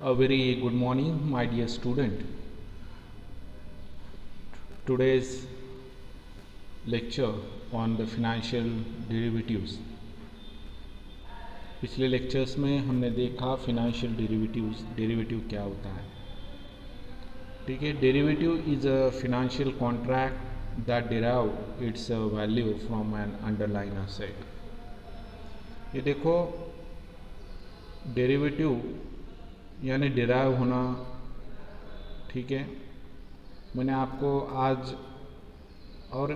A very good morning, my dear student. Today's lecture on the financial derivatives. पिछले lectures में हमने देखा financial derivative क्या होता है। ठीक है, derivative is a financial contract that derive its value from an underline asset. ये देखो, डेरिवेटिव यानी डिराइव होना। ठीक है, मैंने आपको आज और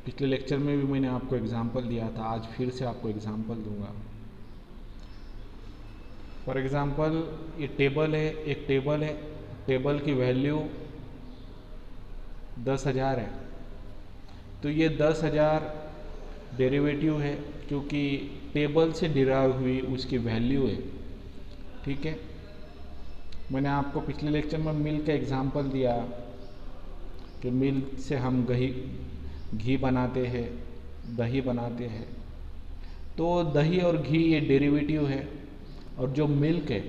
पिछले लेक्चर में भी मैंने आपको एग्जांपल दिया था, आज फिर से आपको एग्जांपल दूंगा। फॉर एग्जांपल ये टेबल है, एक टेबल है, टेबल की वैल्यू 10,000 है, तो ये 10,000 डेरिवेटिव है क्योंकि टेबल से डिराइव हुई उसकी वैल्यू है। ठीक है, मैंने आपको पिछले लेक्चर में मिल्क का एग्जांपल दिया कि मिल्क से हम घी बनाते हैं, दही बनाते हैं। तो दही और घी ये डेरिवेटिव है और जो मिल्क है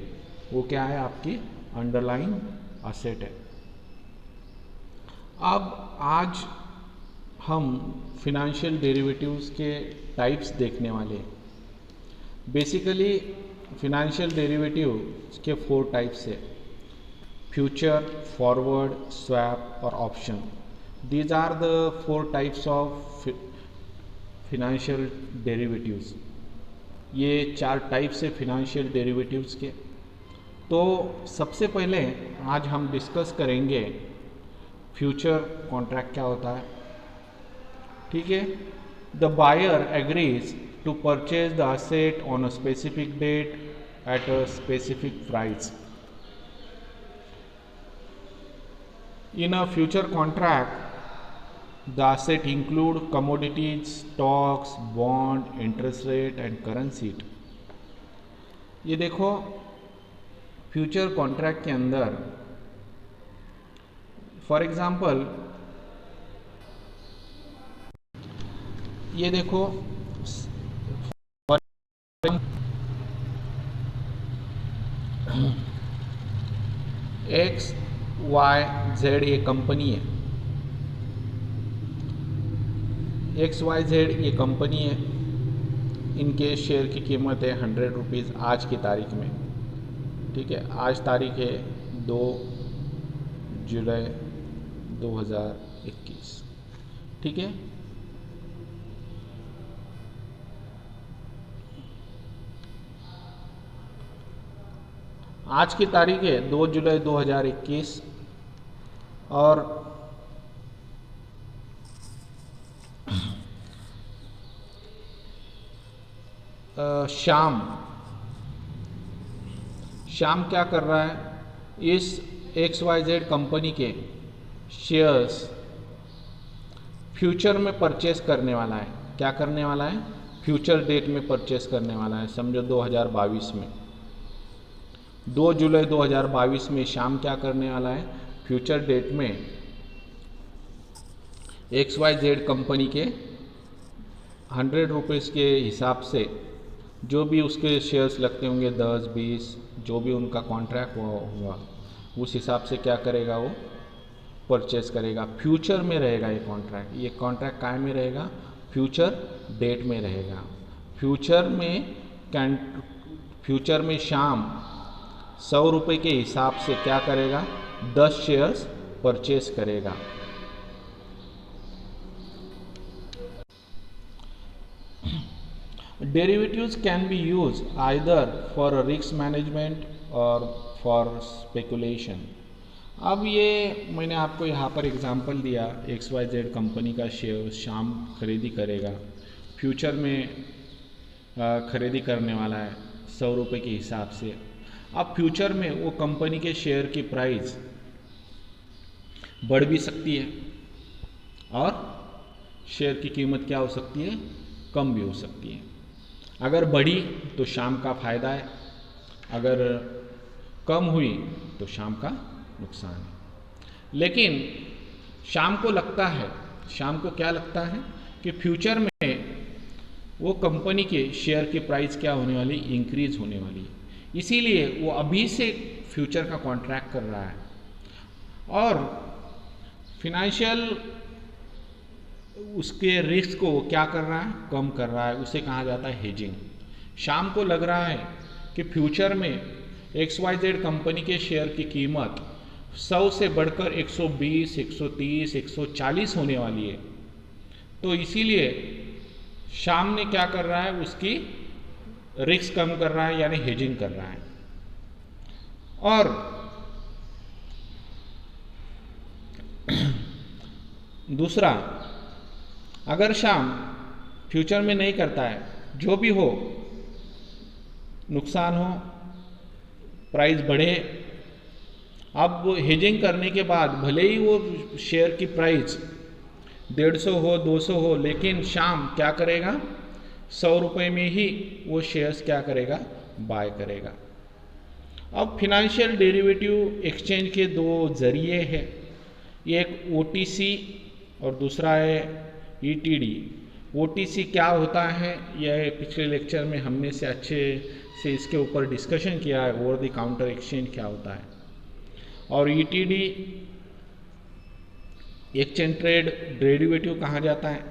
वो क्या है, आपकी अंडरलाइन एसेट है। अब आज हम फिनेंशियल डेरिवेटिव्स के टाइप्स देखने वाले हैं। बेसिकली फिनेंशियल डेरिवेटिव के 4 टाइप्स है: फ्यूचर, फॉरवर्ड, स्वैप और option. These are the 4 types of financial derivatives. ये 4 टाइप्स है फिनेंशियल डेरिवेटिव्स के। तो सबसे पहले आज हम डिस्कस करेंगे फ्यूचर कॉन्ट्रैक्ट क्या होता है। ठीक है, the buyer agrees to purchase the asset on a specific date at a specific price. In a future contract, the asset include commodities, stocks, bond, interest rate and currency. ये देखो, future contract के अंदर for example ये देखो, x Y Z ये company है, x Y Z ये company है। इनके शेयर की कीमत है 100 रुपीज़ आज की तारीख में। ठीक है, आज तारीख है 2 जुलाई 2021। ठीक है, आज की तारीख है 2 जुलाई 2021 और शाम क्या कर रहा है, इस XYZ कंपनी के शेयर्स फ्यूचर में परचेस करने वाला है। क्या करने वाला है, फ्यूचर डेट में परचेस करने वाला है। समझो 2022 में, 2 जुलाई 2022 में शाम क्या करने वाला है, फ्यूचर डेट में XYZ कंपनी के 100 रुपीज़ के हिसाब से जो भी उसके शेयर्स लगते होंगे, 10, 20, जो भी उनका कॉन्ट्रैक्ट हुआ उस हिसाब से क्या करेगा, वो परचेस करेगा। फ्यूचर में रहेगा ये कॉन्ट्रैक्ट। ये कॉन्ट्रैक्ट काय में रहेगा, फ्यूचर डेट में रहेगा। फ्यूचर में शाम 100 रुपये के हिसाब से क्या करेगा, 10 शेयर्स परचेस करेगा। Derivatives can be used either for a risk management or for speculation. अब ये मैंने आपको यहाँ पर एग्जांपल दिया, XYZ कंपनी का शेयर शाम खरीदी करेगा, फ्यूचर में खरीदी करने वाला है 100 रुपये के हिसाब से। अब फ्यूचर में वो कंपनी के शेयर की प्राइस बढ़ भी सकती है और शेयर की कीमत क्या हो सकती है, कम भी हो सकती है। अगर बढ़ी तो शाम का फायदा है, अगर कम हुई तो शाम का नुकसान है। लेकिन शाम को क्या लगता है कि फ्यूचर में वो कंपनी के शेयर की प्राइस क्या होने वाली, इंक्रीज होने वाली है। इसीलिए वो अभी से फ्यूचर का कॉन्ट्रैक्ट कर रहा है, और फिनेंशियल उसके रिस्क को क्या कर रहा है, कम कर रहा है, उसे कहा जाता है हेजिंग। शाम को लग रहा है कि फ्यूचर में XYZ कंपनी के शेयर की कीमत 100 से बढ़कर 120, 130, 140 होने वाली है, तो इसीलिए शाम ने क्या कर रहा है, उसकी रिस्क कम कर रहा है, यानी हेजिंग कर रहा है। और दूसरा, अगर शाम फ्यूचर में नहीं करता है, जो भी हो, नुकसान हो, प्राइस बढ़े, अब हेजिंग करने के बाद भले ही वो शेयर की प्राइस 150 हो, 200 हो, लेकिन शाम क्या करेगा, 100 रुपये में ही वो शेयर्स क्या करेगा, बाय करेगा। अब फिनेंशियल डेरिवेटिव एक्सचेंज के दो जरिए हैं, एक OTC और दूसरा है ETD। OTC क्या होता है, यह पिछले लेक्चर में हमने से अच्छे से इसके ऊपर डिस्कशन किया है, ओवर द काउंटर एक्सचेंज क्या होता है। और ETD एक्सचेंज ट्रेड डेरिवेटिव कहा जाता है,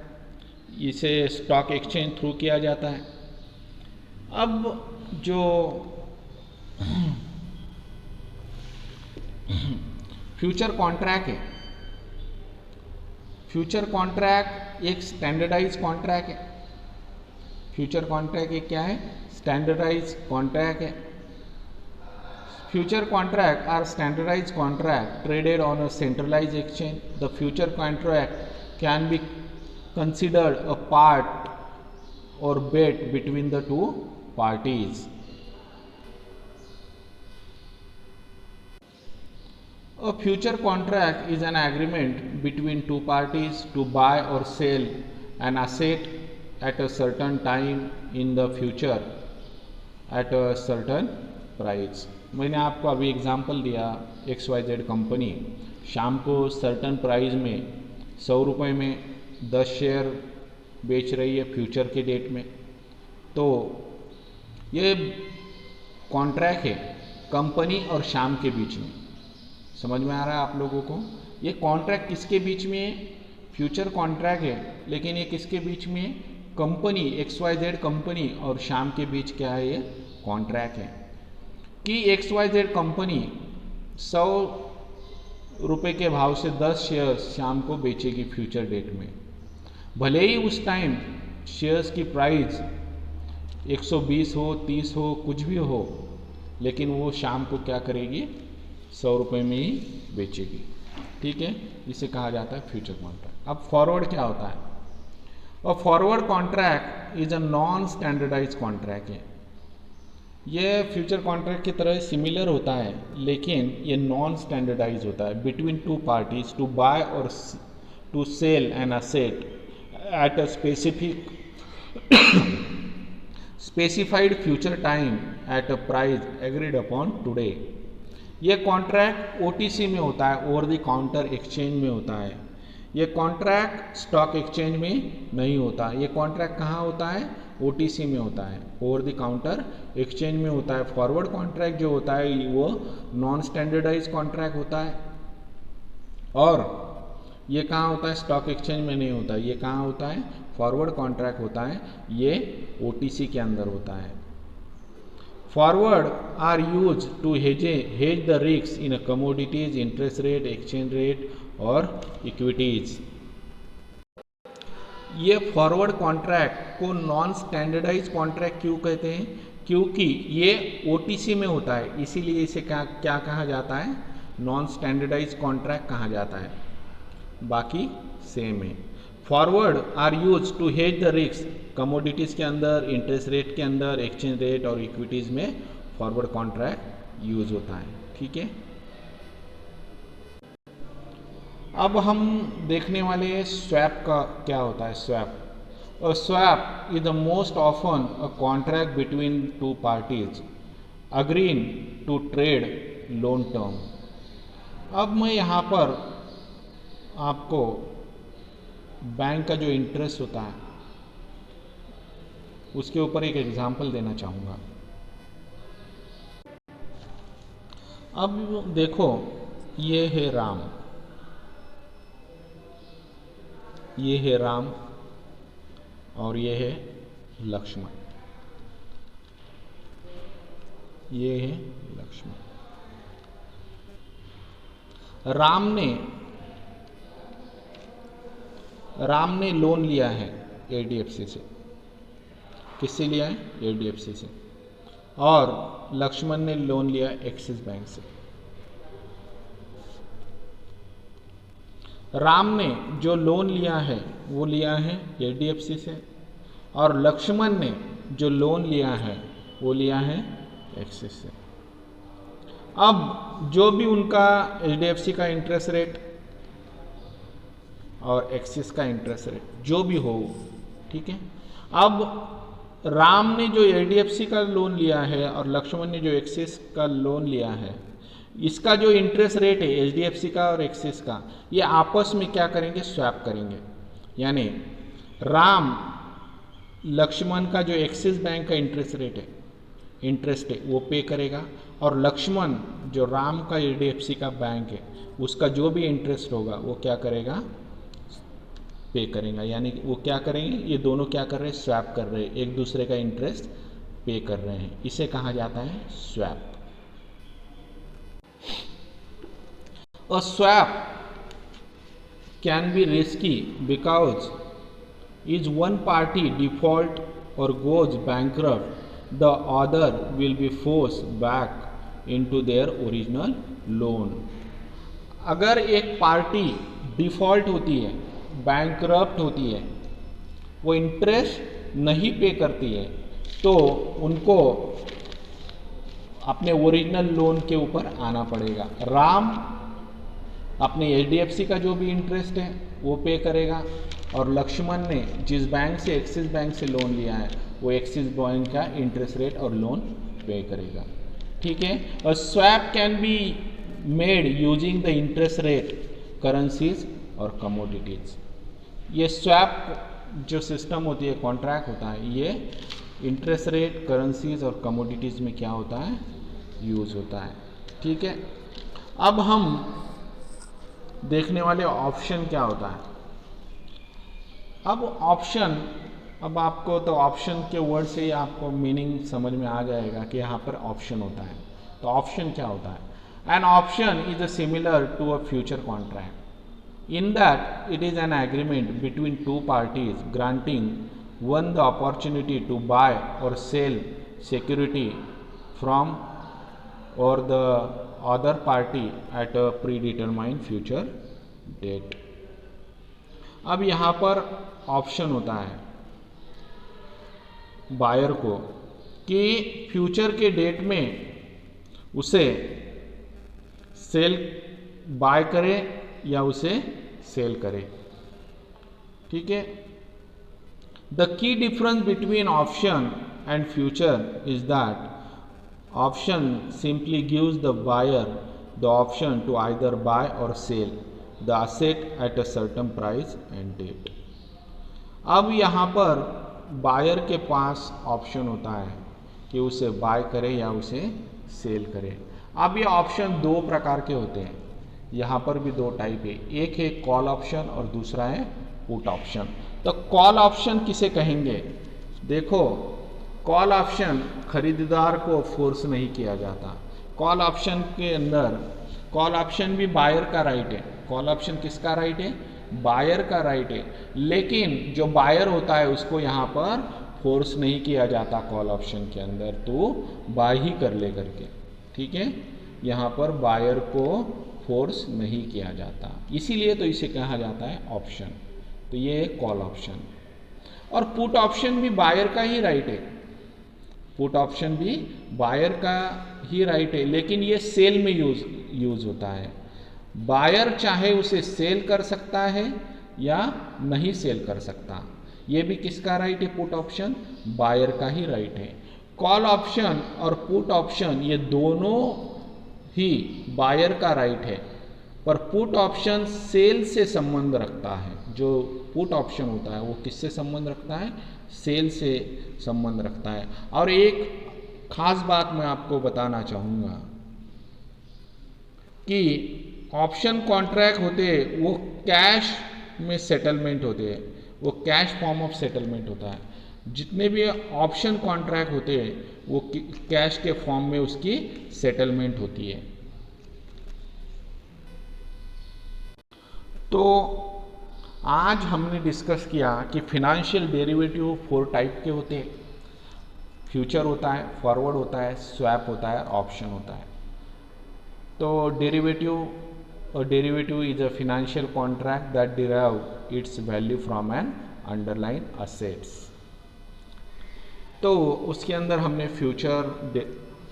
इसे स्टॉक एक्सचेंज थ्रू किया जाता है। अब जो फ्यूचर कॉन्ट्रैक्ट है, फ्यूचर कॉन्ट्रैक्ट एक स्टैंडर्डाइज कॉन्ट्रैक्ट है। फ्यूचर कॉन्ट्रैक्ट एक क्या है, स्टैंडर्डाइज कॉन्ट्रैक्ट है। Future contract are standardize contract traded on a centralize exchange. The future contract can be considered a part or bet between the two parties. A future contract is an agreement between two parties to buy or sell an asset at a certain time in the future at a certain price. मैंने आपको अभी example दिया, XYZ company शाम को certain price में 100 रुपये में 10 share बेच रही है फ्यूचर के डेट में। तो ये कॉन्ट्रैक्ट है कंपनी और शाम के बीच में। समझ में आ रहा है आप लोगों को? ये कॉन्ट्रैक्ट किसके बीच में है? फ्यूचर कॉन्ट्रैक्ट है, लेकिन ये किसके बीच में है? कंपनी XYZ कंपनी और शाम के बीच क्या है, ये कॉन्ट्रैक्ट है कि XYZ कंपनी 100 रुपये के भाव से 10 शेयर्स शाम को बेचेगी फ्यूचर डेट में। भले ही उस टाइम शेयर्स की प्राइस 120 हो, 30 हो, कुछ भी हो, लेकिन वो शाम को क्या करेगी, 100 रुपये में ही बेचेगी। ठीक है, इसे कहा जाता है फ्यूचर कॉन्ट्रैक्ट। अब फॉरवर्ड क्या होता है? और forward contract is a non standardize contract है। ये फ्यूचर कॉन्ट्रैक्ट की तरह सिमिलर होता है, लेकिन ये नॉन स्टैंडर्डाइज होता है। Between two parties to buy और to sell an asset at a specified future time at a price agreed upon today। ये कॉन्ट्रैक्ट OTC में होता है, ओवर द काउंटर एक्सचेंज में होता है। ये कॉन्ट्रैक्ट स्टॉक एक्सचेंज में नहीं होता। ये कॉन्ट्रैक्ट कहाँ होता है? OTC में होता है, ओवर द काउंटर एक्सचेंज में होता है। फॉरवर्ड कॉन्ट्रैक्ट जो होता है वो नॉन स्टैंडर्डाइज कॉन्ट्रैक्ट होता है, और ये कहाँ होता है? स्टॉक एक्सचेंज में नहीं होता। ये कहाँ होता है? फॉरवर्ड कॉन्ट्रैक्ट होता है, ये OTC के अंदर होता है। Forward are use to hedge the risk in commodities, interest rate, exchange rate और इक्विटीज। ये फॉरवर्ड कॉन्ट्रैक्ट को नॉन स्टैंडर्डाइज कॉन्ट्रैक्ट क्यों कहते हैं? क्योंकि ये OTC में होता है, इसीलिए इसे क्या कहा जाता है? नॉन स्टैंडर्डाइज कॉन्ट्रैक्ट कहा जाता है। बाकी सेम है। Forward are use to hedge the risk, commodities के अंदर, इंटरेस्ट रेट के अंदर, एक्सचेंज रेट और इक्विटीज़ में फॉरवर्ड कॉन्ट्रैक्ट यूज होता है। ठीक है, अब हम देखने वाले स्वैप का क्या होता है। Swap, swap is the most often a contract between two parties agreeing to trade loan term. अब मैं यहाँ पर आपको बैंक का जो इंटरेस्ट होता है उसके ऊपर एक एग्जांपल देना चाहूँगा। अब देखो, ये है राम, ये है राम और ये है लक्ष्मण, ये है लक्ष्मण। राम ने लोन लिया है एडीएफसी से। किससे लिया है? एडीएफसी से। और लक्ष्मण ने लोन लिया एक्सिस बैंक से। राम ने जो लोन लिया है वो लिया है एडीएफसी से, और लक्ष्मण ने जो लोन लिया है वो लिया है एक्सिस से। अब जो भी उनका एचडीएफसी का इंटरेस्ट रेट और एक्सिस का इंटरेस्ट रेट जो भी हो, ठीक है। अब राम ने जो एचडीएफसी का लोन लिया है और लक्ष्मण ने जो एक्सिस का लोन लिया है, इसका जो इंटरेस्ट रेट है एचडीएफसी का और एक्सिस का, ये आपस में क्या करेंगे? स्वैप करेंगे। यानी राम लक्ष्मण का जो एक्सिस बैंक का इंटरेस्ट है वो पे करेगा, और लक्ष्मण जो राम का एचडीएफसी का बैंक है उसका जो भी इंटरेस्ट होगा वो क्या करेगा? पे करेगा। यानी वो क्या करेंगे? ये दोनों क्या कर रहे हैं? स्वैप कर रहे हैं, एक दूसरे का इंटरेस्ट पे कर रहे हैं। इसे कहा जाता है swap. A swap can be risky because if one party default or goes bankrupt, the other will be forced back into their original loan. अगर एक पार्टी डिफॉल्ट होती है, बैंकरप्ट होती है, वो इंटरेस्ट नहीं पे करती है, तो उनको अपने ओरिजिनल लोन के ऊपर आना पड़ेगा। राम अपने एचडीएफसी का जो भी इंटरेस्ट है वो पे करेगा, और लक्ष्मण ने जिस बैंक से एक्सिस बैंक से लोन लिया है वो एक्सिस बैंक का इंटरेस्ट रेट और लोन पे करेगा। ठीक है। और swap can be made using the interest rate, currencies और कमोडिटीज। ये स्वैप जो सिस्टम होती है, कॉन्ट्रैक्ट होता है, ये इंटरेस्ट रेट, करेंसीज और कमोडिटीज में क्या होता है? यूज होता है। ठीक है। अब हम देखने वाले ऑप्शन क्या होता है। अब ऑप्शन, अब आपको तो ऑप्शन के वर्ड से ही आपको मीनिंग समझ में आ जाएगा कि यहाँ पर ऑप्शन होता है। तो ऑप्शन क्या होता है? An option is a similar to a future contract in that it is an agreement between two parties granting one the opportunity to buy or sell security from or the other party at a predetermined future date. अब यहाँ पर option होता है buyer को कि future के date में उसे सेल बाय करे या उसे सेल करे। ठीक है। The key difference between option and future is that option simply gives the buyer the option to either buy or sell the asset at a certain price and date. अब यहाँ पर buyer के पास option होता है कि उसे bye करे या उसे सेल करे। अब ये ऑप्शन दो प्रकार के होते हैं, यहाँ पर भी दो टाइप है, एक है कॉल ऑप्शन और दूसरा है पुट ऑप्शन। तो कॉल ऑप्शन किसे कहेंगे? देखो, कॉल ऑप्शन खरीदार को फोर्स नहीं किया जाता। कॉल ऑप्शन के अंदर, कॉल ऑप्शन भी बायर का राइट है। कॉल ऑप्शन किसका राइट है? बायर का राइट है। लेकिन जो बायर होता है उसको यहाँ पर फोर्स नहीं किया जाता कॉल ऑप्शन के अंदर, तो बाय ही कर ले करके। ठीक है। यहाँ पर बायर को फोर्स नहीं किया जाता, इसीलिए तो इसे कहा जाता है ऑप्शन। तो ये है कॉल ऑप्शन। और पुट ऑप्शन भी बायर का ही राइट है। पुट ऑप्शन भी बायर का ही राइट है, लेकिन ये सेल में यूज होता है। बायर चाहे उसे सेल कर सकता है या नहीं सेल कर सकता। ये भी किसका राइट है? पुट ऑप्शन बायर का ही राइट है। कॉल ऑप्शन और पुट ऑप्शन ये दोनों ही बायर का राइट है, पर पुट ऑप्शन सेल से संबंध रखता है। जो पुट ऑप्शन होता है वो किससे संबंध रखता है? सेल से संबंध रखता है। और एक खास बात मैं आपको बताना चाहूँगा कि ऑप्शन कॉन्ट्रैक्ट होते हैं वो कैश में सेटलमेंट होते हैं, वो कैश फॉर्म ऑफ सेटलमेंट होता है। जितने भी ऑप्शन कॉन्ट्रैक्ट होते हैं वो कैश के फॉर्म में उसकी सेटलमेंट होती है। तो आज हमने डिस्कस किया कि फिनेंशियल डेरिवेटिव 4 टाइप के होते हैं। फ्यूचर होता है, फॉरवर्ड होता है, स्वैप होता है, ऑप्शन होता है। तो derivative is a financial contract that derive its value from an underline assets. तो उसके अंदर हमने फ्यूचर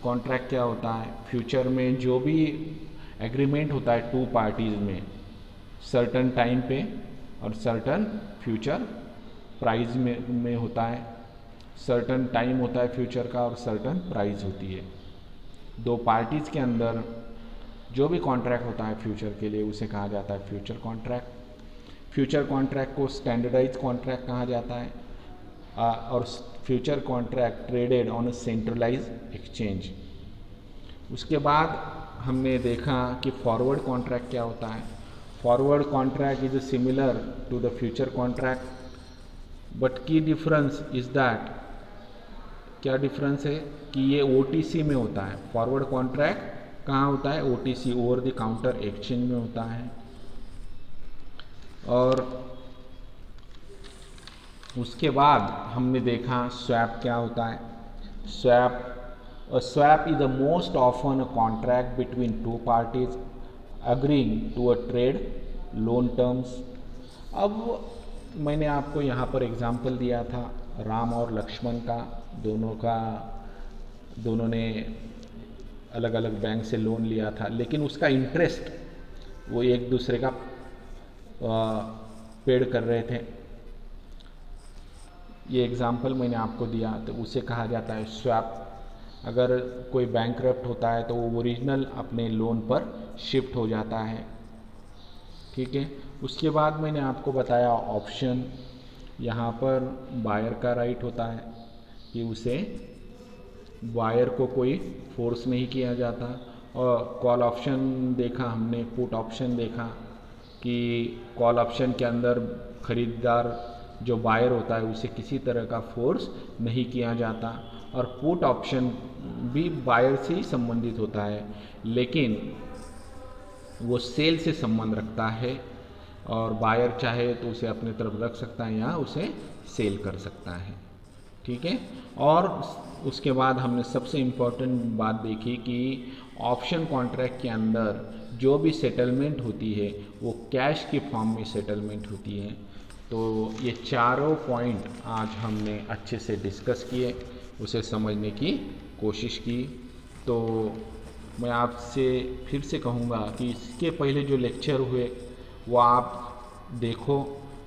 कॉन्ट्रैक्ट क्या होता है, फ्यूचर में जो भी एग्रीमेंट होता है टू पार्टीज़ में सर्टन टाइम पे और सर्टन फ्यूचर प्राइस में होता है। सर्टन टाइम होता है फ्यूचर का और सर्टन प्राइस होती है। दो पार्टीज़ के अंदर जो भी कॉन्ट्रैक्ट होता है फ्यूचर के लिए उसे कहा जाता है फ्यूचर कॉन्ट्रैक्ट। फ्यूचर कॉन्ट्रैक्ट को स्टैंडर्डाइज कॉन्ट्रैक्ट कहा जाता है और future contract traded on a centralize exchange. उसके बाद हमने देखा कि फॉरवर्ड कॉन्ट्रैक्ट क्या होता है। Forward contract is similar to the future contract but की डिफरेंस इज दैट, क्या डिफरेंस है कि ये OTC में होता है। फॉरवर्ड कॉन्ट्रैक्ट कहाँ होता है, OTC over the counter exchange में होता है। और उसके बाद हमने देखा स्वैप क्या होता है। Swap is the most often a contract between two parties agreeing to a trade loan terms. अब मैंने आपको यहाँ पर एग्जांपल दिया था राम और लक्ष्मण का, दोनों ने अलग अलग बैंक से लोन लिया था, लेकिन उसका इंटरेस्ट वो एक दूसरे का पेड कर रहे थे। ये एग्जांपल मैंने आपको दिया, तो उसे कहा जाता है स्वैप। अगर कोई बैंकरप्ट होता है तो वो ओरिजिनल अपने लोन पर शिफ्ट हो जाता है, ठीक है। उसके बाद मैंने आपको बताया ऑप्शन। यहाँ पर बायर का राइट होता है कि उसे बायर को कोई फोर्स नहीं किया जाता। और कॉल ऑप्शन देखा हमने, पुट ऑप्शन देखा कि कॉल ऑप्शन के अंदर खरीदार जो बायर होता है उसे किसी तरह का फोर्स नहीं किया जाता। और पुट ऑप्शन भी बायर से ही संबंधित होता है, लेकिन वो सेल से संबंध रखता है और बायर चाहे तो उसे अपने तरफ रख सकता है या उसे सेल कर सकता है, ठीक है। और उसके बाद हमने सबसे इम्पोर्टेंट बात देखी कि ऑप्शन कॉन्ट्रैक्ट के अंदर जो भी सेटलमेंट होती है वो कैश के फॉर्म में सेटलमेंट होती है। तो ये चारों पॉइंट आज हमने अच्छे से डिस्कस किए, उसे समझने की कोशिश की। तो मैं आपसे फिर से कहूँगा कि इसके पहले जो लेक्चर हुए वो आप देखो,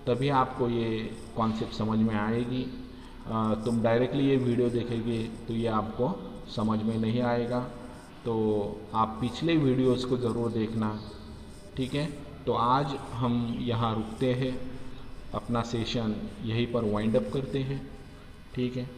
तभी आपको ये कॉन्सेप्ट समझ में आएगी। तुम डायरेक्टली ये वीडियो देखेंगे तो ये आपको समझ में नहीं आएगा। तो आप पिछले वीडियोस को ज़रूर देखना, ठीक है। तो आज हम यहाँ रुकते हैं, अपना सेशन यहीं पर वाइंड अप करते हैं, ठीक है।